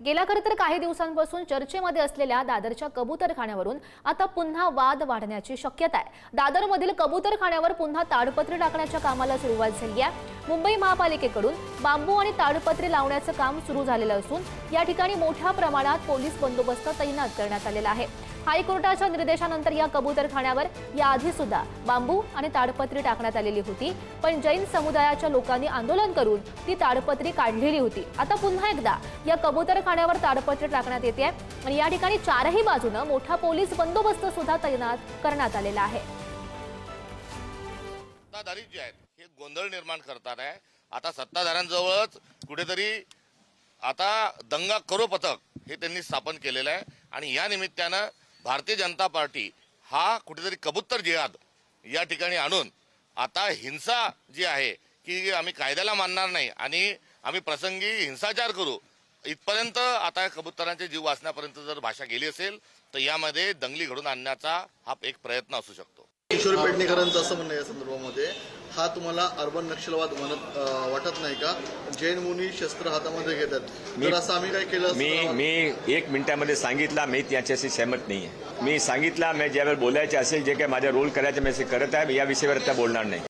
गेल्या तर काही दिवसांपासून चर्चेमध्ये असलेल्या दादरच्या कबूतरखान्यावरून आता पुन्हा वाद वाढण्याची शक्यता आहे। दादरमधील कबूतरखान्यावर पुन्हा ताडपत्री टाकण्याच्या कामाला सुरुवात झाली आहे। मुंबई महापालिकेकडून बांबू आणि ताडपत्री लावण्याचं काम सुरू झालेलं असून या ठिकाणी मोठ्या प्रमाणात पोलीस बंदोबस्त तैनात करण्यात आलेला आहे। हायकोर्टाच्या निर्देशानंतर या कबूतरखान्यावर याआधी सुद्धा बांबू आणि ताडपत्री टाकण्यात आलेली होती, पण जैन समुदायाच्या लोकांनी आंदोलन करून ती ताडपत्री काढलेली होती। आता पुन्हा एकदा या कबूतरखान्यावर ताडपत्री टाकण्यात येते आणि या ठिकाणी चारही बाजूने मोठा पोलीस बंदोबस्त सुद्धा तैनात करण्यात आलेला आहे। सत्ताधारी जे आहेत हे गोंधळ निर्माण करतात आहे। आता सत्ताधाऱ्यांजवळच कुठेतरी आता दंगा करो पथक हे त्यांनी स्थापन केलेलं आहे आणि या निमित्तानं भारतीय जनता पार्टी हा कुठेतरी कबूतर जिहाद या ठिकाणी आणून आता हिंसा जी आहे की आम्ही कायद्याला मानणार नाही आणि आम्ही प्रसंगी हिंसाचार करू इथपर्यंत आता कबुतरांचे जीव वाचण्यापर्यंत जर भाषा गेली असेल तर यामध्ये दंगली घडून आणण्याचा हा एक प्रयत्न असू शकतो। किशोर पेडणेकरांचं असं म्हणणं या संदर्भामध्ये हा तुम्हाला अर्बन नक्षलवाद वाटत नाही का? जैन मुनी शस्त्र हातामध्ये घेतात तर असं आम्ही काय केलं? मी 1 मिनिटामध्ये सांगितलं मी त्याच्याशी सहमत नाही आहे। मी सांगितलं मी ज्यावेळेस बोलायचे असेल जे काही माझा रोल करायचं मी करत आहे या विषयावर आता बोलणार नाही।